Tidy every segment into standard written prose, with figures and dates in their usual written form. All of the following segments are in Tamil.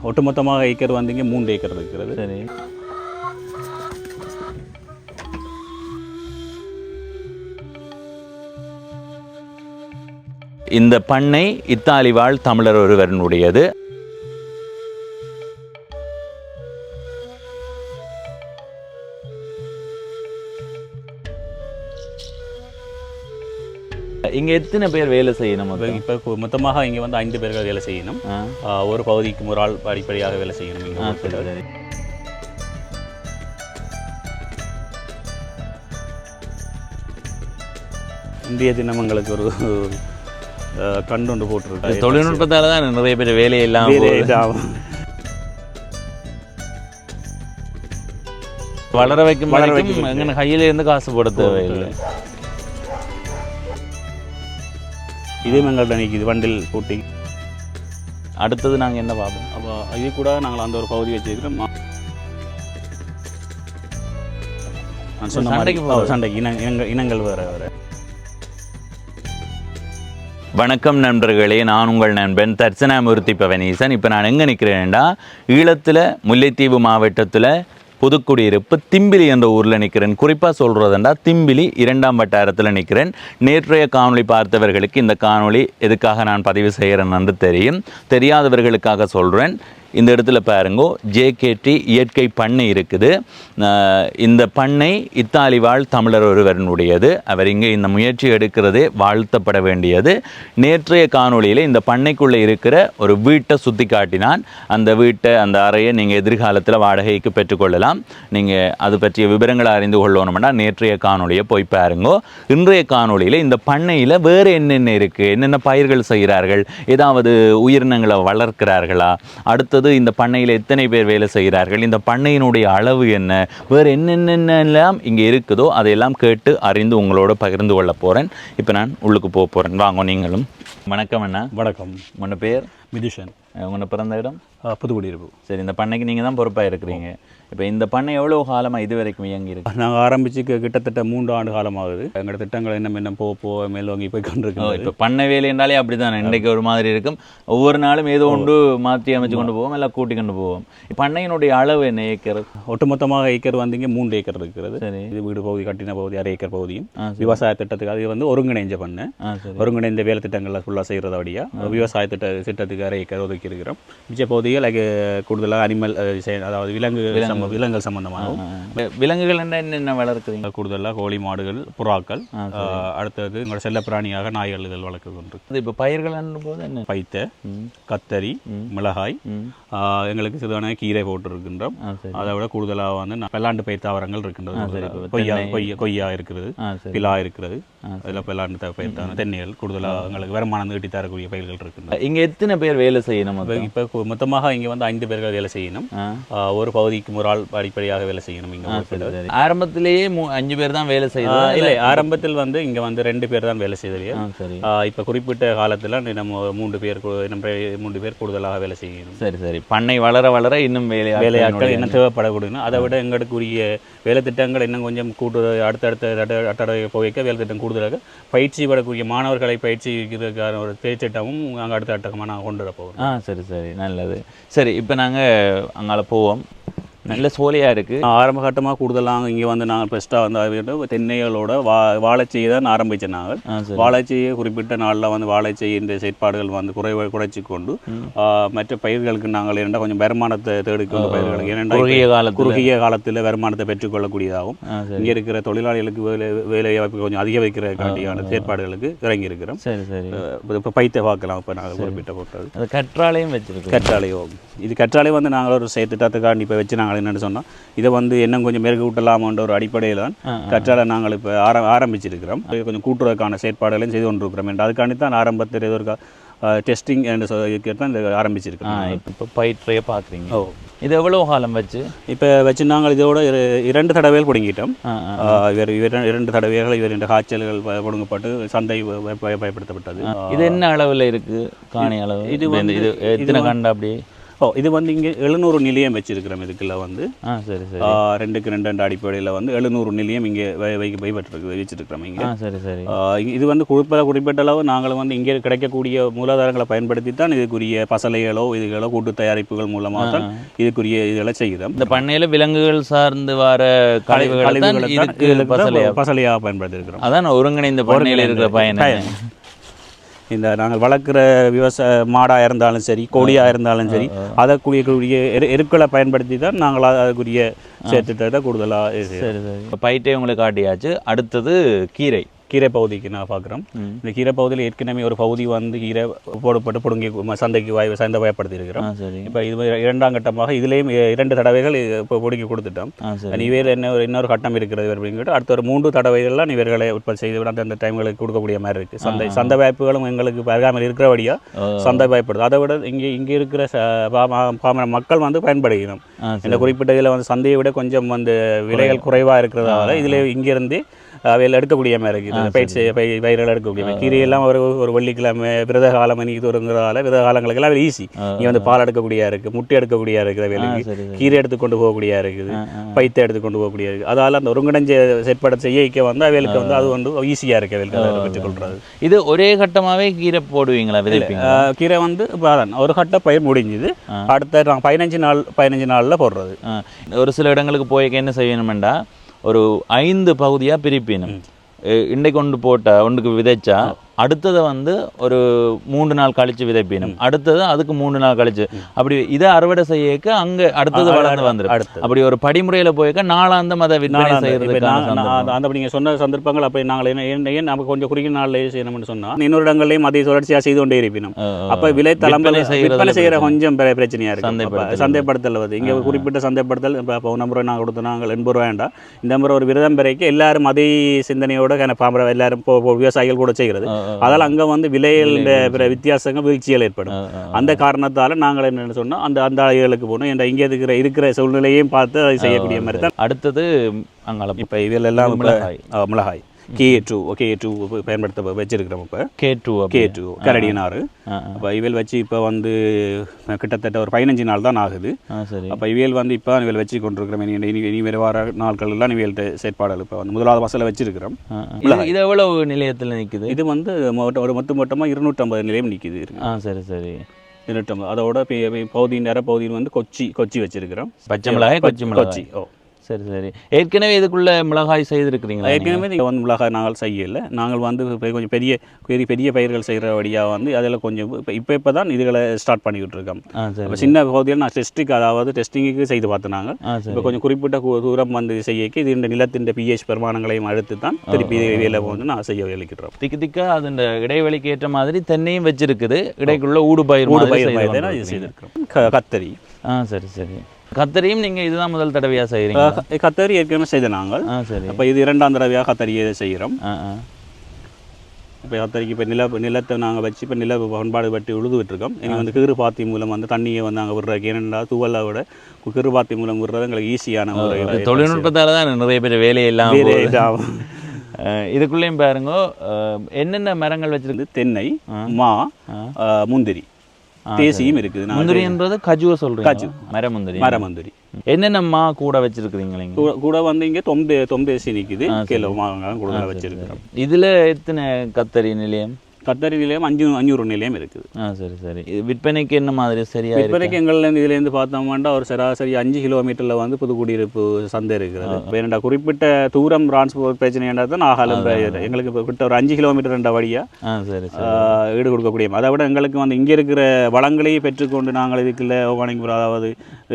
ஒட்டுமொத்தமாக ஏக்கர் வந்து இங்கே 3 ஏக்கர் இருக்கிறது. சரி. இந்த பண்ணை இத்தாலி வாழ் தமிழர் ஒருவருடையது. இங்க எத்தனை பேர் வேலை செய்யணும்? இப்போ மொத்தமாக இங்கே வந்து 5 பேர்கள் வேலை செய்யணும். ஒரு பகுதிக்கு ஒரு ஆள் அடிப்படையாக வேலை செய்யணும் இங்கே. இந்திய தினமங்களுக்கு ஒரு கண்டு ஒன்று போட்டிருக்கு. தொழில்நுட்பத்தால தான் நிறைய பேர் வேலையெல்லாம் வளர வைக்கும் எங்க கையில இருந்து காசு போட தேவையில்லை. இதே எங்கள்கிட்ட நிற்கிது வண்டில் பூட்டி. அடுத்தது நாங்கள் என்ன பார்ப்போம்? அப்போ இது கூட நாங்கள் அந்த ஒரு பகுதி வச்சுருக்கிறோம். நான் சொன்ன சண்டைக்கு இனங்கள் வேறு வேறு. வணக்கம் நண்பர்களே, நான் உங்கள் நண்பன் தர்சனாமூர்த்தி பவனீசன். இப்போ நான் எங்கே நிற்கிறேன்டா, ஈழத்தில் முல்லைத்தீவு மாவட்டத்தில் புதுக்குடியிருப்பு திம்பிலி என்ற ஊரில் நிற்கிறேன். குறிப்பாக சொல்கிறதுண்டா திம்பிலி 2ஆம் வட்டாரத்தில் நிற்கிறேன். நேற்றைய காணொளி பார்த்தவர்களுக்கு இந்த காணொளி எதுக்காக நான் பதிவு செய்கிறேன்னு தெரியும். தெரியாதவர்களுக்காக சொல்கிறேன். இந்த இடத்துல பாருங்கோ, ஜேகேடி இயற்கை பண்ணை இருக்குது. இந்த பண்ணை இத்தாலி வாழ் தமிழர் ஒருவருடையது. அவர் இங்கே இந்த முயற்சி எடுக்கிறதே வாழ்த்தப்பட வேண்டியது. நேற்றைய காணொளியில் இந்த பண்ணைக்குள்ளே இருக்கிற ஒரு வீட்டை சுற்றி காட்டினான். அந்த வீட்டை, அந்த அறையை நீங்கள் எதிர்காலத்தில் வாடகைக்கு பெற்றுக்கொள்ளலாம். நீங்கள் அது பற்றிய விவரங்களை அறிந்து கொள்ளணும்னா நேற்றைய காணொளியை போய் பாருங்கோ. இன்றைய காணொளியில் இந்த பண்ணையில் வேறு என்னென்ன இருக்குது, என்னென்ன பயிர்கள் செய்கிறார்கள், ஏதாவது உயிரினங்களை வளர்க்கிறார்களா, அடுத்தது இந்த பண்ணையில் எத்தனை பேர் வேலை செய்கிறார்கள், இந்த பண்ணையினுடைய அளவு என்ன, வேறு என்னென்னலாம் இங்கே இருக்குதோ அதையெல்லாம் கேட்டு அறிந்து உங்களோட பகிர்ந்து கொள்ள போகிறேன். இப்போ நான் உள்ளுக்கு போக போகிறேன். வாங்க நீங்களும். வணக்கம் அண்ணா. வணக்கம். உன்னோட பேர்? மிதுஷன். உங்களோட பிறந்த இடம்? புதுக்குடியிருப்பு. சரி, இந்த பண்ணைக்கு நீங்கள் தான் பொறுப்பாக இருக்கிறீங்க. இப்போ இந்த பண்ணை எவ்வளோ காலமாக இது வரைக்கும் இயங்கி இருக்கு? நாங்கள் ஆரம்பித்து கிட்டத்தட்ட 3 ஆண்டு காலமாகுது. எங்களோட திட்டங்கள் என்ன போக மேலோங்கி போய் கொண்டிருக்கோம். இப்போ பண்ணை வேலை என்றாலே அப்படி தானே, இன்றைக்கு ஒரு மாதிரி இருக்கும். ஒவ்வொரு நாளும் ஏதோ ஒன்று மாற்றி அமைச்சு கொண்டு போவோம், எல்லாம் கூட்டி கொண்டு போவோம். பண்ணையினுடைய அளவு என்ன ஏக்கர்? ஒட்டுமொத்தமாக ஏக்கர் வந்து இங்கே 3 ஏக்கர் இருக்கிறது. சரி. இது வீடு பகுதி, கட்டின பகுதி, அரை ஏக்கர் பகுதியும் விவசாய திட்டத்துக்கு. அது வந்து ஒருங்கிணைஞ்ச பண்ணை. ஒருங்கிணைந்த வேலை திட்டங்களில் ஃபுல்லாக செய்கிறத வழியா விவசாய திட்டத்துக்கு அரை ஏக்கர் ஒதுக்கி இருக்கிறோம். மிச்ச பகுதிகள் கூடுதலாக அனிமல், அதாவது விலங்குகள் சம்பந்தமாகவும். விலங்குகள் என்னென்ன வளர்க்குறீங்க? கூடுதலாக கோழி, மாடுகள், புறாக்கள், அடுத்தது எங்களோட செல்ல பிராணியாக நாய்கள் வளர்க்க கொண்டிருக்கு. இப்போ பயிர்கள் போது என்ன? பைத்த, கத்தரி, மிளகாய், எங்களுக்கு சிறுதான கீரை போட்டிருக்கின்றோம். அதை விட கூடுதலாக வந்து பல்லாண்டு பயிர் தாவரங்கள் இருக்கின்றது. கொய்யா இருக்கிறது, பிலா இருக்கிறது. அதில் பல்லாண்டு பயிர் தாவரம், தென்னைகள் கூடுதலாக எங்களுக்கு வருமானம் ஈட்டி தரக்கூடிய பயிர்கள் இருக்கின்றன. இங்கே எத்தனை பேர் வேலை செய்யணும்? இப்போ மொத்தமாக இங்கே வந்து 5 பேர்கள் வேலை செய்யணும். ஒரு பகுதிக்கு ஒரு ஆள் அடிப்படையாக வேலை செய்யணும். இங்கே ஆரம்பத்திலேயே 5 பேர் தான் வேலை செய்யணும்? இல்லை, ஆரம்பத்தில் வந்து இங்கே வந்து 2 பேர் தான் வேலை செய்தது. இப்போ குறிப்பிட்ட காலத்தில் நம்ம 3 பேர் கூடுதலாக வேலை செய்யணும். சரி சரி. பண்ணை வளர வளர இன்னும் வேலையாட்கள் என்ன தேவைப்படக்கூடாது. அதை விட எங்களுக்கு உரிய வேலை திட்டங்கள் இன்னும் கொஞ்சம் அடுத்தடுத்த போய்க்க வேலை திட்டம் கூடுதலாக பயிற்சி படக்கூடிய மாணவர்களை பயிற்சி இருக்கிறதுக்கான ஒரு பேச்சிட்டமும் நாங்கள் அடுத்த கட்டமாக நாங்கள் கொண்டு வர போவோம். சரி சரி, நல்லது. சரி, இப்போ நாங்கள் அங்கால போவோம். நல்ல சோலையாக இருக்குது. ஆரம்ப கட்டமாக கூடுதலாக இங்கே வந்து நாங்கள் பெஸ்ட்டாக வந்து தென்னைகளோட வாழைச்செய்யை தான் ஆரம்பித்தோம். நாங்கள் வாழைச்செய்யை குறிப்பிட்ட நாளில் வந்து வாழைச்செய்யின் செயற்பாடுகள் வந்து குறைச்சி கொண்டு மற்ற பயிர்களுக்கு நாங்கள் இரண்டா கொஞ்சம் வருமானத்தை தேடிக்கொண்டு பயிர்களுக்கு ஏனென்றால் குறுகிய காலத்தில் வருமானத்தை பெற்றுக்கொள்ளக்கூடியதாகவும் இங்கே இருக்கிற தொழிலாளிகளுக்கு வேலை வாய்ப்பு கொஞ்சம் அதிக வைக்கிறதுக்காண்டியான செயற்பாடுகளுக்கு இறங்கி இருக்கிறோம். சரி சரி. இப்போ பைத்தை பார்க்கலாம். இப்போ நாங்கள் குறிப்பிட்ட போட்டது கற்றாழையும் வச்சுருக்கோம். கற்றாழையும் இது கற்றாழை வந்து நாங்கள் ஒரு செயற்திட்டத்துக்காண்டி இப்போ வச்சு நாங்கள் என்னென்னு சொன்னால் இதை வந்து இன்னும் கொஞ்சம் மெருகு விட்டலாமன்ற ஒரு அடிப்படையில் தான் கற்றாழை நாங்கள் இப்போ ஆரம்பிச்சிருக்கிறோம். கொஞ்சம் கூட்டுறதுக்கான செயற்பாடுகளையும் செய்து கொண்டிருக்கிறோம். என்று அதுக்காண்டி தான் ஆரம்பத்தில் ஏதோ ஒரு டெஸ்டிங் என்று தான் இந்த ஆரம்பிச்சிருக்கோம். இப்போ பயிற்றையை பார்க்குறீங்க. இது எவ்வளோ காலம் வச்சு இப்போ வச்சு நாங்கள் இதோட 2 தடவைகள் பிடுங்கிட்டோம். இவர் 2 தடவைகள் இவர் 2 காய்ச்சல்கள் பிடுங்கப்பட்டு சந்தை பயப்படுத்தப்பட்டது. இது என்ன அளவில் இருக்குது? காணி அளவு இது எத்தனை கண்டு? அப்படி இது வந்து இங்கே 700 நிலையம் வச்சிருக்கிறோம். இதுக்குள்ள வந்து சரி சரி 2க்கு 2 அடிப்படையில் வந்து 700 நிலையம் இங்கே வச்சிருக்கிறோம் இங்கே. சரி சரி இது வந்து குறிப்பிட்ட அளவு நாங்கள் வந்து இங்கே கிடைக்கக்கூடிய மூலாதாரங்களை பயன்படுத்தி தான் இதுக்குரிய பசலைகளோ இதுகளோ கூட்டு தயாரிப்புகள் மூலமாக தான் இதுக்குரிய இதெல்லாம் செய்கிறோம். இந்த பண்ணையில் விலங்குகள் சார்ந்து வர கழிவுகளை பசலையாக பயன்படுத்தி இருக்கிறோம். அதான் ஒருங்கிணைந்த பண்ணையில் இருக்கிற பயன். இந்த நாங்கள் வளர்க்குற மாடாக இருந்தாலும் சரி கோழியாக இருந்தாலும் சரி அதற்குரிய எருக்களை பயன்படுத்தி தான் நாங்கள் அதுக்குரிய சேர்த்துட்டதை கூடுதலாக. சரி சரி பயிற்றை உங்களுக்கு காட்டியாச்சு. அடுத்தது கீரை பகுதிக்கு நான் பார்க்குறோம். இந்த கீரை பகுதியில் ஏற்கனவே ஒரு பகுதி வந்து கீரை போடப்பட்டு பிடுங்கி சந்தைக்கு சந்தைப்படுத்தி இருக்கிறோம். இப்போ இது 2ஆம் கட்டமாக இதுலேயும் 2 தடவைகள் இப்போ பிடுங்கி கொடுத்துட்டோம். இவையில் இன்னொரு கட்டம் இருக்கிறது அப்படிங்கிட்டு அடுத்த ஒரு 3 தடவைகள்லாம் இவர்களை உற்பத்தி செய்து விட அந்த டைம்களுக்கு கொடுக்கக்கூடிய மாதிரி இருக்குது. சந்தை வாய்ப்புகளும் எங்களுக்கு அருகாமல் இருக்கிறபடியாக சந்தை வாய்ப்படுது. அதை விட இங்கே இருக்கிற மக்கள் வந்து பயன்படுகிறோம். இந்த குறிப்பிட்ட இதில் வந்து சந்தையை விட கொஞ்சம் வந்து விலைகள் குறைவாக இருக்கிறதால இதில் இங்கேருந்து அவையில் எடுக்கக்கூடிய மாதிரி இருக்குது. பயிர்கள் எடுக்கக்கூடிய கீரையெல்லாம் ஒரு வெள்ளிக்கிழமை விரத காலம் இன்னைக்கு தொடங்குறதால விரத காலங்களுக்கெல்லாம் ஈஸி. இங்கே வந்து பால் எடுக்கக்கூடியா இருக்குது, முட்டை எடுக்கக்கூடியா இருக்குது, வேலைக்கு கீரை எடுத்துக்கொண்டு போகக்கூடியா இருக்குது, பைத்தை எடுத்துக்கொண்டு போகக்கூடிய இருக்குது. அதால் அந்த ஒருங்கிணைஞ்ச செயற்பட செய்ய வந்து அவைகளுக்கு வந்து அது வந்து ஈஸியாக இருக்குது அவைகளுக்கு பெற்றுக்கொள்றது. இது ஒரே கட்டமாகவே கீரை போடுவீங்களா? கீரை வந்து ஒரு கட்ட பயிர் முடிஞ்சுது, அடுத்த 15 நாளில் போடுறது. ஒரு சில இடங்களுக்கு போய் என்ன செய்யணுமெண்டா ஒரு 5 பகுதியாக பிரிப்பினும். இன்றைக்கு கொண்டு போட்ட ஒன்றுக்கு விதைச்சா அடுத்ததை வந்து ஒரு 3 நாள் கழிச்சு விதைப்பினும், அடுத்தது அதுக்கு 3 நாள் கழிச்சு, அப்படி இதை அறுவடை செய்யக்க அங்கே அடுத்தது வளர்ந்து வந்துடும். அப்படி ஒரு படிமுறையில் போய்க்க நாளாந்தம் அதை விற்பனை செய்யறதுக்கு அந்த நீங்கள் சொன்ன சந்தர்ப்பங்கள் அப்படி நாங்கள் ஏன் நமக்கு கொஞ்சம் குறுகிய நாளில் செய்யணும்னு சொன்னால் இன்னொரு இடங்கள்லையும் அதை தொடர்ச்சியாக செய்து கொண்டே இருப்பினோம். அப்போ விலை விற்பனை செய்கிற கொஞ்சம் பிரச்சனையாக இருக்குது. சந்தைப்படுத்தல் வந்து இங்கே குறிப்பிட்ட சந்தைப்படுத்தல் இப்போ போன முறை நாங்கள் கொடுத்த நாங்கள் 80 ரூபா வேண்டாம், இந்த முறை ஒரு விரதம் பெறைக்கு எல்லாரும் அதே சிந்தனையோட எல்லாரும் விவசாயிகள் கூட செய்கிறது. அதால் அங்கே வந்து விலையில் வித்தியாசங்கள் வீழ்ச்சிகள் ஏற்படும். அந்த காரணத்தால் நாங்கள் என்னென்னு சொன்னால் அந்த ஆளுகளுக்கு போகணும். இங்கே இருக்கிற சூழ்நிலையும் பார்த்து அதை செய்யக்கூடிய மாதிரி தான். அடுத்தது இப்போ இதில் எல்லாம் மிளகாய் K2 பயன்படுத்த வச்சிருக்கிறோம். இப்போ K2 கரடியன் ஆறு. அப்போ இவள் வச்சு இப்போ வந்து கிட்டத்தட்ட ஒரு 15 நாள் தான் ஆகுது. அப்போ இவள் வந்து இப்போ இவள் வச்சு கொண்டிருக்கிறோம். இனி வர நாட்கள்லாம் இவள்கிட்ட செயற்பாடுகள் இப்போ வந்து 1வது மாதத்தில் வச்சிருக்கிறோம். இது எவ்வளவு நிலையத்தில் நிற்குது? இது வந்து ஒரு மொத்தமாக 250 நிலையம் நிற்குது. சரி சரி 250. அதோட பகுதியின் வந்து கொச்சி வச்சிருக்கிறோம். பச்சை மிளகாய் கொச்சி. சரி சரி ஏற்கனவே இதுக்குள்ள மிளகாய் செய்திருக்கிறீங்களா? ஏற்கனவே நீங்கள் வந்து மிளகாய் நாங்கள் செய்யலை. நாங்கள் வந்து கொஞ்சம் பெரிய பயிர்கள் செய்கிற வழியாக வந்து அதில் கொஞ்சம் இப்போ தான் இதுகளை ஸ்டார்ட் பண்ணிக்கிட்டு இருக்கோம். இப்போ சின்ன பகுதியில் நான் டெஸ்டிங்குக்கு செய்து பார்த்தோம். நாங்கள் இப்போ கொஞ்சம் குறிப்பிட்ட தூரம் வந்து செய்யக்கு இது இந்த நிலத்தின் pH பெருமானங்களையும் அடுத்து தான் திருப்பி வேலை வந்து நான் செய்ய வேலைக்கிட்டுறோம். திக்கா அது இந்த இடைவெளிக்கு ஏற்ற மாதிரி தென்னையும் வச்சிருக்குது, இடைக்குள்ள ஊடுபயிர் செய்திருக்கிறோம். கத்தரி. சரி சரி கத்தரியும் நீங்கள் இதுதான் முதல் தடவையாக செய்கிறீங்க? கத்தரி ஏற்கனவே செய்த நாங்கள். சரி இப்போ இது 2ஆம் தடவையாக கத்தரியை செய்கிறோம். இப்போ கத்தரிக்கு இப்போ நிலத்தை நாங்கள் வச்சு இப்போ நில பண்பாடு பற்றி உழுது விட்டுருக்கோம். இங்கே வந்து கிரு பாத்தி மூலம் வந்து தண்ணியை வந்து நாங்கள் விடுறதுக்கு ஏனென்றா தூவலை விட கிரு பாத்தி மூலம் விடுறது எங்களுக்கு ஈஸியான ஒரு தொழில்நுட்பத்தால் தான் நிறைய பேர் வேலையெல்லாம் இதுக்குள்ளேயும் பாருங்க. என்னென்ன மரங்கள் வச்சிருக்கு? தென்னை, மா, முந்திரி, தேசியும் இருக்குது. முந்திரின்றது கஜுவை சொல்றீங்க? கஜு மரமுந்திரி. என்னென்னம்மா கூட வச்சிருக்கிறீங்களா? கூட வந்து இங்கே தொம்பேசி நிற்குது, கிலோ மாங்காய் கூட வச்சிருக்கிறோம். இதுல எத்தனை கத்தரி நிலையம்? கத்தரி நிலையம் 500 நிலையம் இருக்குது. சரி சரி விற்பனைக்கு என்ன மாதிரி? சரியா விற்பனைக்கு எங்கள்லேருந்து இதுலேருந்து பார்த்தோம்னா ஒரு சராசரி 5 கிலோமீட்டரில் வந்து புதுக்குடியிருப்பு சந்தை இருக்கிறது. வேணுண்டா குறிப்பிட்ட தூரம் டிரான்ஸ்போர்ட் பிரச்சனைன்றா தான் ஆகலம் எங்களுக்கு கிட்ட ஒரு 5 கிலோமீட்டர் ரெண்ட வழியாக சரி ஈடு கொடுக்கக்கூடிய. அதை விட எங்களுக்கு வந்து இங்கே இருக்கிற வளங்களையும் பெற்றுக்கொண்டு நாங்கள் இதுக்குள்ள ஆர்கானிக் அதாவது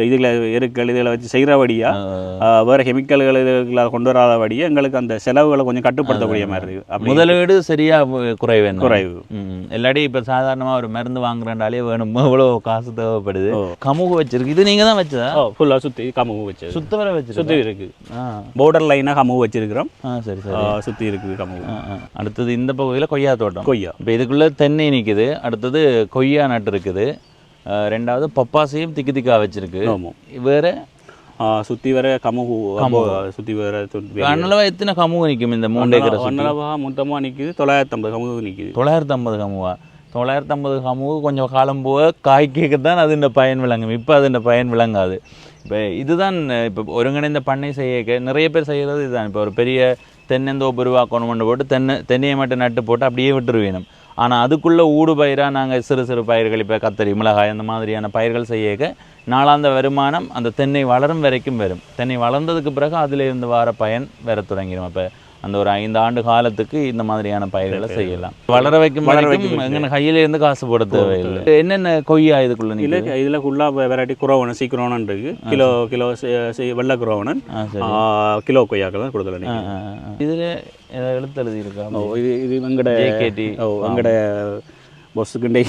இதில் எருக்கள் இதில் வச்சு செய்கிற வழியாக வேறு கெமிக்கல்கள் இதுகளை கொண்டு வராத வழியாக எங்களுக்கு அந்த செலவுகளை கொஞ்சம் கட்டுப்படுத்தக்கூடிய மாதிரி இருக்குது. முதலீடு சரியாக குறைவு எல்லாடி இப்ப சாதாரணமா ஒரு மருந்து வாங்குறாண்டாலே வேணும், எவ்வளவு காசு தேவைப்படுது. கமுகு வச்சிருக்கு, இது நீங்க தான் வச்சதா? ஃபுல்லா சுத்தி கமுகு வச்சு சுத்த வர வச்சு சுத்தி இருக்கு. பார்டர் லைனா கமுகு வச்சிருக்கிறோம். சரி சரி சுத்தி இருக்குது கமுகு. அடுத்தது இந்த பகுதியில் கொய்யா தோட்டம். கொய்யா இப்போ இதுக்குள்ள தென்னை நிற்குது, அடுத்தது கொய்யா நட்டு இருக்குது, 2வது பப்பாசியும் திக்கா வச்சிருக்கு. வேற சுற்றி வர கமுகு சுற்றி வர அண்ணளவா எத்தனை கமுகு நிற்கும் இந்த 3 ஏக்கர்? அண்ணளவா மொத்தமாக நிற்குது 950 கமுகு நிற்குது. 950 கமுவா? 950 கமுகு கொஞ்சம் காலம் போக காய்க்க தான் அது இந்த பயன் விளங்கும். இப்போ அது இந்த பயன் விளங்காது. இப்போ இதுதான் இப்போ ஒருங்கிணைந்த பண்ணை செய்ய நிறைய பேர் செய்கிறது இதுதான். இப்போ ஒரு பெரிய தென்னந்தோப்பு உருவாக்கணும்னு போட்டு தென்னையை மட்டும் நட்டு போட்டு அப்படியே விட்டுருவேணும். ஆனால் அதுக்குள்ளே ஊடு பயிராக நாங்கள் சிறு சிறு பயிர்கள் இப்போ கத்தரி மிளகாய் அந்த மாதிரியான பயிர்கள் செய்ய நாளாந்த வருமானம் அந்த தென்னை வளரும் வரைக்கும் வரும். தென்னை வளர்ந்ததுக்கு பிறகு அதிலிருந்து வர பயன் வர தொடங்கிடும். அப்போ அந்த ஒரு 5 ஆண்டு காலத்துக்கு இந்த மாதிரியான பயிர்களை செய்யலாம். வளர வைக்கும் எங்கே கையில இருந்து காசு போட தேவையில்லை. என்னென்ன கொய்யா இதுக்குள்ள இல்லை இதில் ஃபுல்லாக வெரைட்டி குரோவனன் சீக்கிரோனன் இருக்கு. கிலோ வெள்ளை குரோவனன் கிலோ கொய்யாக்கள் தான் கொடுக்கல. இதில் எழுத்து எழுதி இருக்கா? இது வெங்கட வெங்கட பொஸ்ஸுக்குண்டே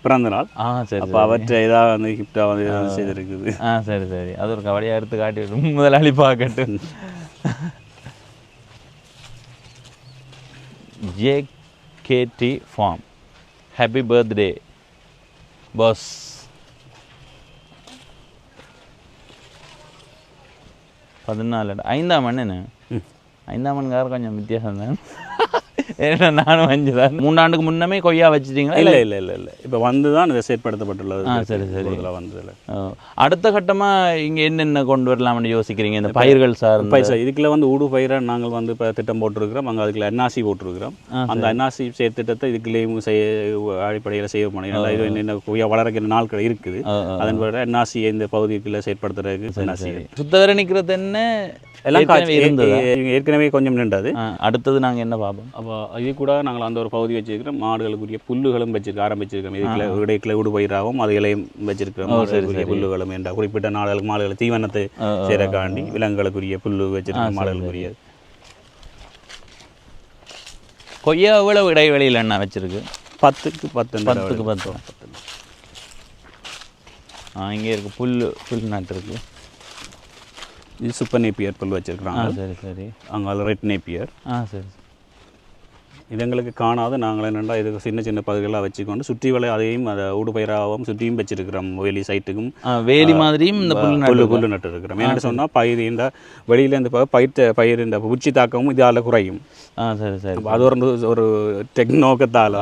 பிறந்த நாள். சரி. அப்போ அவற்றை இதாக வந்து கிஃப்டாக வந்து செய்திருக்குது. சரி சரி. அது ஒரு கவலையாக எடுத்து காட்டி முதலாளி பார்க்கட்டும். JKT Farm. Happy birthday, boss. 14 5ஆம் மண் 5ஆம் மண்கார கொஞ்சம் வித்தியாசம் தான். ஏன்னா நானும் 5 தான். 3 ஆண்டுக்கு முன்னமே கொய்யா வச்சுட்டீங்களா? இல்லை இல்லை இல்லை இல்லை இப்போ வந்து தான் இதை செயற்படுத்தப்பட்டுள்ளது. சரி சரி. வந்ததில்லை. அடுத்த கட்டமாக இங்கே என்னென்ன கொண்டு வரலாம்னு யோசிக்கிறீங்க? இந்த பயிர்கள் சார் இதுக்குள்ள வந்து ஊடு பயிராக நாங்கள் வந்து இப்போ திட்டம் போட்டிருக்கிறோம். அங்கே அதுக்குள்ள என்ஆர்சி போட்டிருக்கிறோம். அந்த என்ஆர்சி திட்டத்தை இதுக்குள்ளேயும் அடிப்படையில் செய்ய முடியும். இது என்னென்ன கொய்யா வளர்க்கிற நாட்கள் இருக்குது. அதன் பிறகு என்ஆர்சி இந்த பகுதிக்குள்ளே செயற்படுத்துறதுக்கு என்ஆர்சி சுத்தவரை நிற்கிறது என்ன எல்லாம் ஏற்கனவே கொஞ்சம் நின்றது. அடுத்தது நாங்கள் என்ன பார்ப்போம்? அப்போ இது கூட நாங்கள் அந்த ஒரு பகுதி வச்சிருக்கிறோம். மாடுகளுக்குரிய புல்லுகளும் ஆரம்பிச்சிருக்கிறோம். இதுக்குள்ள இடைக்குள்ள ஊடு பயிராகவும் அதுகளையும் வச்சிருக்கிறோம். புல்லுகளும் என்ற குறிப்பிட்ட நாடுகளுக்கு மாடுகள் தீவனத்தை சேரக்காண்டி விலங்குகளுக்குரிய புல்லு வச்சிருக்கிறோம். மாடுகளுக்குரிய கொய்யா எவ்வளவு இடைவெளியில் என்ன வச்சிருக்கு? 10க்கு 10. இங்கே இருக்கு புல் நாட்டு இருக்கு. இது சூப்பர் நேப்பியர் புல் வச்சிருக்கிறாங்க. சரி சரி. அங்கே ரெட் நேப்பியர். சரி. இது எங்களுக்கு காணாது. நாங்கள் என்னென்னா இதுக்கு சின்ன சின்ன பகுதிகளாக வச்சுக்கொண்டு சுற்றி அதையும் அதை ஊடு பயிராகவும் சுற்றியும் வச்சிருக்கிறோம். வேலி சைட்டுக்கும் வேலி மாதிரியும் இந்த புல்லு நட்டு இருக்கிறோம். என்ன சொன்னால் பயிர் இந்த வெளியில் இந்த பயிர் இந்த பூச்சி தாக்கமும் இதால் குறையும். சரி சரி. அது ஒரு நோக்கத்தால்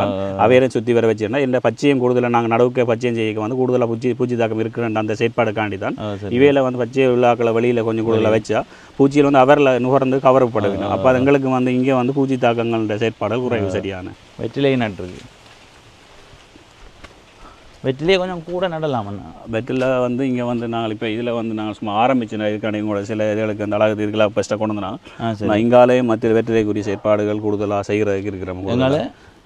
அவையரை சுற்றி வர வச்சுருந்தா இந்த பச்சையும் கூடுதலாக நாங்கள் நடவுக்க பச்சையும் செய்ய வந்து கூடுதலாக பூச்சி தாக்கம் இருக்கிற அந்த செயற்பாடுக்காண்டி தான் இவையில் வந்து பச்சை விழாக்களை வெளியில் கொஞ்சம் கூடுதலாக வச்சா பூச்சியில் வந்து அவரில் நுகர்ந்து கவரப்படுது. அப்போ அது எங்களுக்கு வந்து இங்கே வந்து பூச்சி தாக்கங்களோட செயற்பாடு குறைவு. சரியான வெற்றிலை நட்டுருக்கு. வெற்றிலையை கொஞ்சம் கூட நடலாமண்ணா. வெற்றில வந்து இங்கே வந்து நாங்கள் இப்போ இதில் வந்து நாங்கள் சும்மா ஆரம்பிச்சு இதுக்கான கூட சில இதுகளுக்கு அந்த அழகு இதுக்கெல்லாம் ஃபஸ்ட்டாக கொண்டு வந்தோம்னா இங்காலே மற்ற வெற்றிலைக்குரிய செயற்பாடுகள் கூடுதலாக செய்கிறதுக்கு இருக்கிறோம்.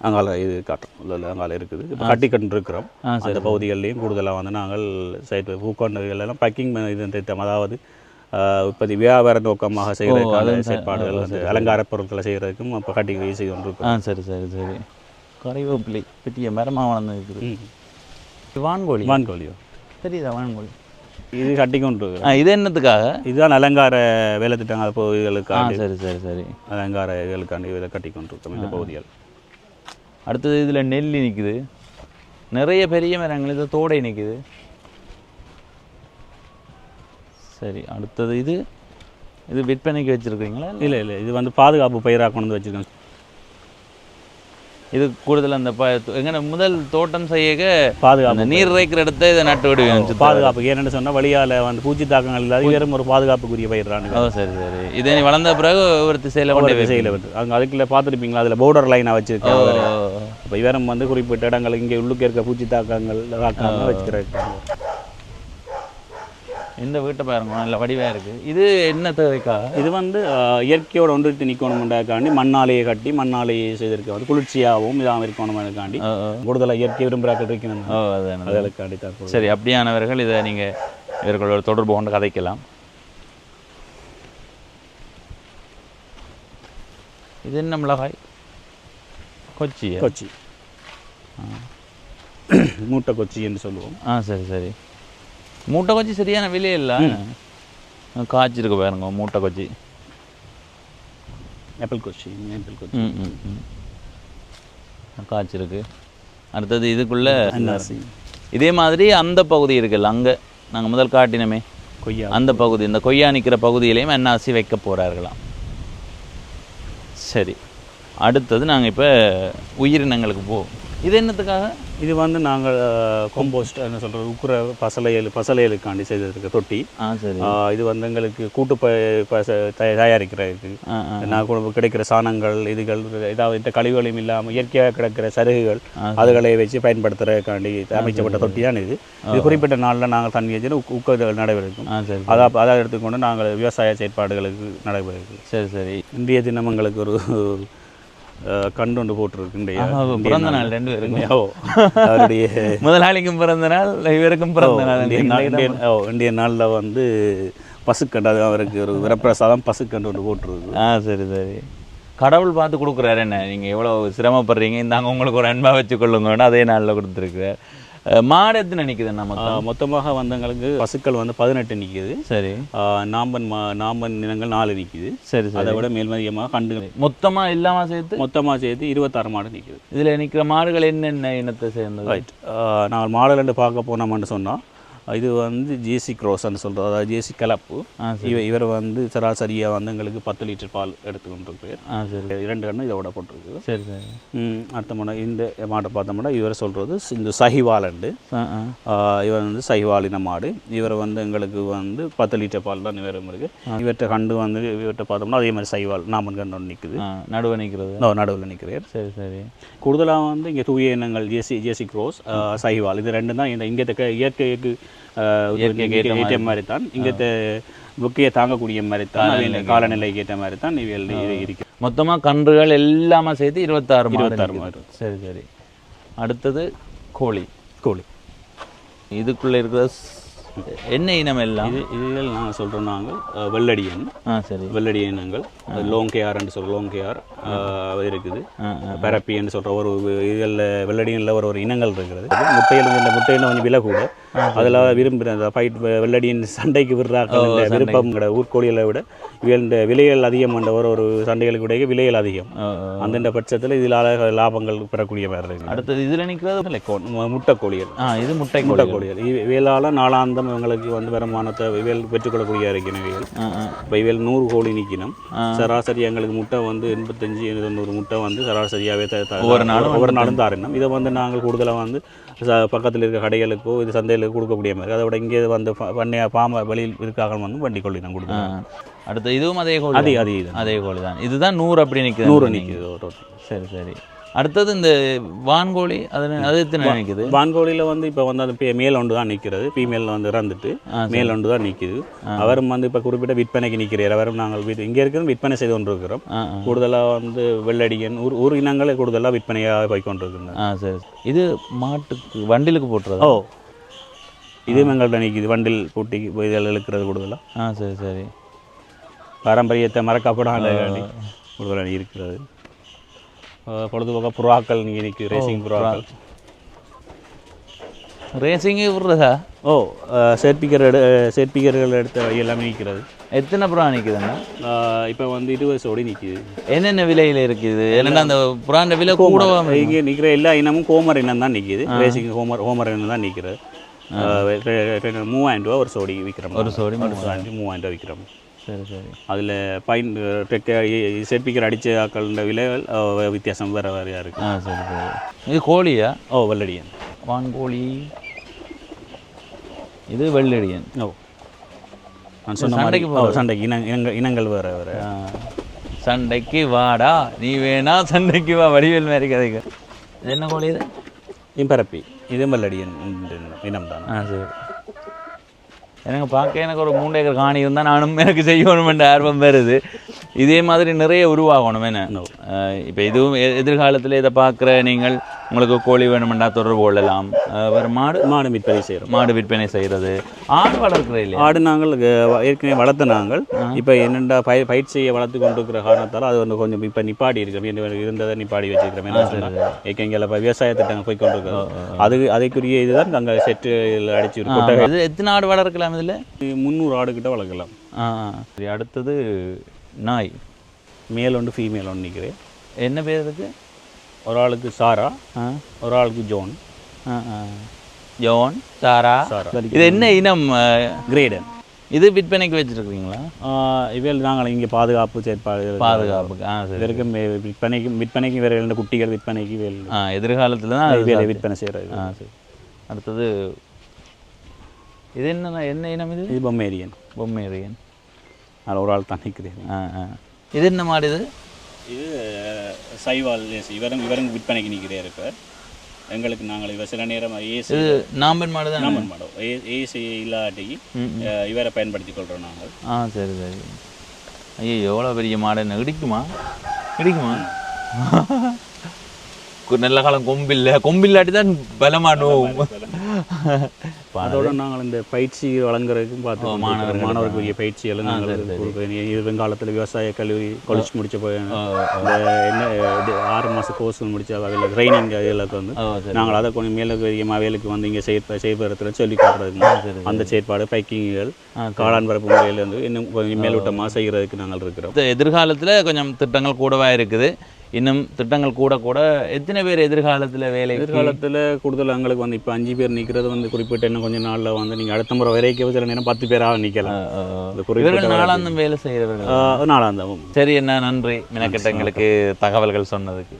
அங்கால இது காட்டுறோம். இல்லை அங்கால இருக்குது. இப்போ கட்டிக்கட்டு இருக்கிறோம். அந்த பகுதிகள்லேயும் கூடுதலாக வந்து நாங்கள் பூக்கொண்டுகள் எல்லாம் பேக்கிங் இது திட்டம், அதாவது இப்போது வியாபார நோக்கமாக செய்கிறதுக்கான செயற்பாடுகள் வந்து அலங்கார பொருட்களை செய்கிறதுக்கும் இப்போ கட்டி செய்து கொண்டு இருக்கோம். சரி சரி சரி. கறிவேப்பிலை பெரிய மரமாக வளர்ந்து இருக்குது. வான்கோழியோ தெரியுதா? வான்கோழி இது கட்டி கொண்டு இது என்னத்துக்காக? இதுதான் அலங்கார வேலை திட்டங்கள் பகுதிகளுக்காக. சரி சரி சரி. அலங்கார இதுகளுக்காண்டி இதை கட்டி கொண்டு இருக்கோம் இந்த பகுதிகள். அடுத்தது இதில் நெல்லி நிற்குது. நிறைய பெரிய மரங்கள். இது தோடை நிற்குது. சரி. அடுத்தது இது விற்பனைக்கு வச்சுருக்கீங்களா? இல்லை இல்லை, இது வந்து பாதுகாப்பு பயிராக கொண்டு வந்து வச்சுருக்கோம். இது கூடுதல் அந்த எங்கே முதல் தோட்டம் செய்ய பாதுகாப்பு நீர் இறைக்கிற இடத்த இதை நட்டு விடுவேன் பாதுகாப்பு. ஏன்னு சொன்னால் வழியால் வந்து பூச்சி தாக்கங்கள் இல்லாத வெறும் ஒரு பாதுகாப்புக்குரிய பயிரானு. சரி சரி. இதை வளர்ந்த பிறகு ஒரு திசையில் வந்து அங்கே அதுக்குள்ளே பார்த்துருப்பீங்களா? அதில் பவுடர் லைனாக வச்சுருக்கோம். இப்போ இவரும் வந்து குறிப்பிட்ட இடங்கள் இங்கே உள்ளுக்கு இருக்க பூச்சி தாக்கங்கள் வச்சுக்கிறாங்க. இந்த வீட்டை பாருங்க, நல்ல வடிவாக இருக்குது. இது என்ன தேவைக்காக? இது வந்து இயற்கையோட ஒன்றிட்டு நிற்கணும்ன்றதுக்காண்டி மண்ணாலேயே கட்டி மண்ணாலேயே செய்திருக்க வந்து குளிர்ச்சியாகவும் இதாக இருக்கணும்ன்றதுக்காண்டி கூடுதலாக இயற்கை விரும்புகிறாக்கள் இருக்கணும். அதற்காண்டி தான். சரி. அப்படியானவர்கள் இதை நீங்கள் இவர்களோட தொடர்பு கொண்டு கதைக்கலாம். இது என்ன மிளகாய்? கொச்சி மூட்டை கொச்சி என்று சொல்லுவோம். சரி சரி. மூட்டை கொச்சி சரியான விலை இல்லை. காய்ச்சிருக்கு பாருங்க மூட்டை கொச்சி. ஆப்பிள் கொச்சி காய்ச்சிருக்கு. அடுத்தது இதுக்குள்ளே இதே மாதிரி அந்த பகுதி இருக்குல்ல, அங்கே நாங்கள் முதல் காட்டினமே கொய்யா, அந்த பகுதி, இந்த கொய்யா நிற்கிற பகுதியிலையும் என்ஆர்சி வைக்க போகிறார்களாம். சரி. அடுத்தது நாங்கள் இப்போ உயிரினங்களுக்கு இது என்னத்துக்காக? இது வந்து நாங்கள் கம்போஸ்ட் என்ன சொல்கிறது உக்குற பசலைகளுக்காண்டி செய்திருக்க தொட்டி. சரி. இது வந்து எங்களுக்கு கூட்டு தயாரிக்கிறதுக்கு நான் கிடைக்கிற சாணங்கள் இதுகள் ஏதாவது இந்த கழிவுகளையும் இல்லாமல் இயற்கையாக கிடக்கிற சருகுகள் அதுகளை வச்சு பயன்படுத்துறதுக்காண்டி அமைக்கப்பட்ட தொட்டி தான் இது. இது குறிப்பிட்ட நாளில் நாங்கள் தண்ணி வச்சு ஊக்க நடைபெறும். அதை எடுத்துக்கொண்டு நாங்கள் விவசாய செயற்பாடுகளுக்கு நடைபெறும். சரி சரி. இன்றைய தினம் எங்களுக்கு ஒரு கண்டு ஒன்று போட்டிருக்கு. பிறந்த நாள் 2 பேருக்கும். அவருடைய முதலாளிக்கும் பிறந்த நாள், இவருக்கும் பிறந்த நாள். இந்திய நாளில் வந்து பசுக்கண்டு, அது அவருக்கு ஒரு வரப்பிரசாதம் பசுக்கண்டு ஒன்று போட்டிருக்கு. சரி சரி. கடவுள் பார்த்து கொடுக்குறாரு என்ன, நீங்கள் எவ்வளோ சிரமப்படுறீங்க, இந்தாங்க உங்களுக்கு ஒரு அன்பாக வச்சுக்கொள்ளுங்கன்னு அதே நாளில் கொடுத்துருக்குறாரு. மாடு எத்தனை நிற்குது? நம்ம மொத்தமாக வந்து எங்களுக்கு பசுக்கள் வந்து 18 நிற்கிது. சரி. நாம்பன் இனங்கள் 4 நிற்கிது. சரி சரி. அதை விட மேல்மதியமாக கண்டுகள் மொத்தமாக இல்லாமல் சேர்த்து 26 மாடு நிற்கிது. இதில் நிற்கிற மாடுகள் என்னென்ன இனத்தை சேர்ந்தது? ரைட். நாங்கள் மாடுகள் பார்க்க போனோம்னு சொன்னால் இது வந்து ஜேசி க்ரோஸ்ன்னு சொல்கிறது, அதாவது ஜேசி கலப்பு. இவர் வந்து சராசரியாக வந்து எங்களுக்கு 10 லிட்டர் பால் எடுத்துக்கொண்டிருப்பார். சரி. 2 கண்ணு இதோட போட்டிருக்கு. சரி சரி. அடுத்த மாடு இந்த மாட்டை பார்த்தோம்னா இவர் சொல்கிறது இந்த சஹிவாலண்டு. இவர் வந்து சஹிவாலின மாடு. இவர் வந்து எங்களுக்கு வந்து 10 லிட்டர் பால் தான் இவரும் இருக்குது. இவர்கிட்ட கண்டு வந்து இவர்கிட்ட பார்த்தோம்னா அதே மாதிரி சஹிவால் நாமன் கண்டு ஒன்று நிற்குது. நடுவில் நிற்கிறது. நடுவில் நிற்கிறார். சரி சரி. கூடுதலாக வந்து இங்கே தூய இனங்கள் ஜேசி க்ரோஸ், சஹிவால், இது 2 தான் இங்கே இயற்கைக்கு ஏற்ற மாதிரி தான். இங்கே புக்கையை தாங்கக்கூடிய மாதிரி தான், காலநிலைக்கு ஏற்ற மாதிரி தான் இவைகள் இருக்கு. மொத்தமாக கன்றுகள் எல்லாமே சேர்த்து 26 மாடு. சரி சரி. அடுத்தது கோழி. இதுக்குள்ளே இருக்கிற என்ன இனம் எல்லாம்? இதில் நாங்கள் சொல்கிறோம் நாங்கள் வெள்ளடியன். சரி. வெள்ளடியனங்கள் லோங்கேயார்ன்னு சொல்கிற லோங்கேயார் இருக்குது. பரப்பின்னு சொல்கிற ஒரு இதில் வெள்ளடியனில் ஒரு இனங்கள் இருக்கிறது. முட்டையில் கொஞ்சம் விலை கூட. அதில் விரும்புகிற அந்த ஃபைட் வெள்ளடியின் சண்டைக்கு விடுறாக்கள் விருப்பம் ஊர்கோழிகளை விட இவள் விலைகள் அதிகம் என்ற ஒரு சண்டைகளுக்கு இடையே விலைகள் அதிகம். அந்த பட்சத்தில் இதில் லாபங்கள் பெறக்கூடிய மாதிரி இருக்குது. அடுத்தது இதில் நிற்கிறது முட்டைக்கோழிகள். இது முட்டைக்கோழிகள். இவையால் நாளாந்தம் இவங்களுக்கு வந்து வருமானத்தை இவைகள் பெற்றுக்கொள்ளக்கூடிய இருக்கிற இவைகள். இப்போ இவைகள் 100 கோழி நிற்கணும். சராசரி எங்களுக்கு முட்டை வந்து 85-90 முட்டை வந்து சராசரியாகவே ஒவ்வொரு நாளும் தாரணும். இதை வந்து நாங்கள் கூடுதலாக வந்து பக்கத்தில் இருக்க கடைகளுக்கோ இது சந்தைகளுக்கு கொடுக்கக்கூடிய மாதிரி. அதை விட இங்கே வந்து பாம வெளியில் இருக்காக வந்து வண்டி கோழி தான் கொடுக்குறோம். அடுத்து இதுவும் அதே கோழி. அதே கோழி தான். இதுதான் 100 அப்படி நிற்குது. 100 நிற்குது. சரி சரி. அடுத்தது இந்த வான்கோழி, அது எத்தனை நிற்குது? வான்கோழியில் வந்து இப்போ வந்து அது மேல் ஒன்று தான் நிற்கிறது. ஃபீமேல் வந்து இறந்துட்டு மேல் ஒன்று தான் நிற்குது. அவரும் வந்து இப்போ குறிப்பிட்ட விற்பனைக்கு நிற்கிறார். அவரும் நாங்கள் இங்கே இருக்கிறது விற்பனை செய்து கொண்டு இருக்கிறோம். கூடுதலாக வந்து வெள்ளடியன் ஒரு இனங்களை கூடுதலாக விற்பனையாக போய் கொண்டிருக்குங்க. சரி. இது மாட்டுக்கு வண்டிலுக்கு போட்டுறது? இதுவும் எங்கள்கிட்ட நிற்கிது. வண்டில் பூட்டி இதில் இழுக்கிறது கூடுதலாக. சரி சரி. பாரம்பரியத்தை மறக்கப்படாத கூடுதலாக இருக்கிறது. பொழுதுபோக்க புறாக்கள் இங்கே நிற்குது. ரேசிங் புறாக்கள். ரேசிங்கே விடுறதா? சேர்ப்பிக்கர்கள் எடுத்த எல்லாமே நிற்கிறது. எத்தனை புறா நிற்குதுண்ணா? இப்போ வந்து 20 சோடி நிற்கிது. என்னென்ன விலையில் இருக்குது? என்னென்னா அந்த புறாண்ட விலை கூட இங்கே நிற்கிற எல்லா இனமும் கோமர் இனம் தான் நிற்கிது. ரேசிங் ஹோமர் இனம் தான் நிற்கிறது. 3000 ரூபா ஒரு சோடி விற்கிறோம். ஒரு சோடி 3000 ரூபா விற்கிறோம். சரி சரி. அதில் சேர்ப்பிக்கிற அடித்த ஆக்கள விலைகள் வித்தியாசம் வேறு வேறையாக இருக்குது. சரி சரி. இது கோழியா? வெள்ளடியன். வான்கோழி. இது வெள்ளடியன். நான் சொன்ன சண்டைக்கு இனங்கள் வேறு வேறு. சண்டைக்கு வாடா நீ வேணா சண்டைக்கு வா வடிவேல் மாதிரி கதைக்கு. இது என்ன கோழி? இது இம்பரப்பி. இது வெள்ளடியன் இனம் தான். சரி. எனக்கு பார்க்க எனக்கு ஒரு 3 ஏக்கர் காணி இருந்தால் நானும் எனக்கு செய்யணுமென்ற ஆர்வம் வருது. இதே மாதிரி நிறைய உருவாகணும். என்ன இப்போ இதுவும் எதிர்காலத்தில் இதை பார்க்குற நீங்கள் உங்களுக்கு கோழி வேணுமெண்டா தொடர்பு கொள்ளலாம். வேறு மாடு விற்பனை செய்கிறது. ஆடு வளர்க்குற இல்லை? ஆடு நாங்கள் ஏற்கனவே வளர்த்த நாங்கள் இப்போ என்னென்னா பயிற்சியை வளர்த்து கொண்டு இருக்கிற காரணத்தால் அது வந்து கொஞ்சம் இப்போ நிப்பாடி இருக்கிறோம். இருந்ததை நிப்பாடி வச்சுருக்கிறோம். ஏற்கனவே இப்போ விவசாய திட்டங்கள் போய் கொண்டு இருக்கிறோம். அதுக்குரிய இதுதான் அங்கே செட்டில் அடிச்சு கொட்டை. இது எத்தனை ஆடு வளர்க்கலாம்? இதில் 300 ஆடு கிட்ட வளர்க்கலாம். சரி. அடுத்தது நாய். மேல் ஒன்று ஃபீமேல் ஒன்று நிற்கிறேன். என்ன பேர் இருக்கு? ஒரு ஆளுக்கு சாரா, ஒரு ஆளுக்கு ஜோன். ஜோன், சாரா. இது என்ன இனம்? கிரேடன். இது விற்பனைக்கு வச்சுருக்கீங்களா? இவையில் நாங்கள் இங்கே பாதுகாப்பு செயற்பாடுகள் பாதுகாப்புக்கு. சரி. இவருக்கும் விற்பனைக்கு வேறு 2 குட்டிகள் விற்பனைக்கு எதிர்காலத்தில் தான் இவையில் விற்பனை செய்கிறது. சரி. அடுத்தது இது என்ன இனம் இது? இது பொம்மேரியன். பொம்மேரியன். அதில் ஒரு ஆள் தான் நிற்கிறேன். இது என்ன மாடு இது? இது சைவால் இவரும் விற்பனைக்கு நிற்கிறேன். இப்போ எங்களுக்கு நாங்கள் சில நேரம் ஏசி நாம்பன் மாடு தான். நாம்பன் மாடு ஏசி இல்லாட்டிக்கு இவரை பயன்படுத்தி கொள்கிறோம் நாங்கள். சரி சரி. ஐயோ எவ்வளோ பெரிய மாடு என்ன இடிக்குமா? நல்ல காலம் கொம்பில்லாட்டி தான் பலமானோம். அதோட நாங்கள் இந்த பயிற்சி வழங்குறதுக்கும் பார்த்து மாணவர்களுக்குரிய பயிற்சிகளும் நாங்கள் கொடுக்குறோம். இது வெங்காலத்தில் விவசாய கல்லூரி காலேஜ் முடிச்ச போய் இந்த என்ன 6 மாத கோர்ஸ் முடிச்ச அதில் ட்ரைனிங் இதுகளுக்கு வந்து நாங்கள் அதை கொஞ்சம் மேலதிகமாக வேலைக்கு வந்து இங்கே செயற்படுத்துகிற சொல்லி காட்டுறதுக்கு அந்த செயற்பாடு பைக்கிங்குகள் காளான் பரப்பு முறையில் வந்து இன்னும் கொஞ்சம் மேலோட்டமாக செய்கிறதுக்கு நாங்கள் இருக்கிறோம். எதிர்காலத்தில் கொஞ்சம் திட்டங்கள் கூடவா இருக்குது. இன்னும் திட்டங்கள் கூட எத்தனை பேர் எதிர்காலத்தில் கூடுதல் எங்களுக்கு வந்து இப்போ 5 பேர் நிற்கிறது வந்து குறிப்பிட்ட இன்னும் கொஞ்சம் நாளில் வந்து நீங்கள் அடுத்த முறை வரைக்கும் சில நேரம் 10 பேராக நிற்கலாம். நாளாந்தம் வேலை செய்கிறவர்கள். நாளாந்தம். சரி, என்ன நன்றி மினக்கெட்ட எங்களுக்கு தகவல்கள் சொன்னதுக்கு.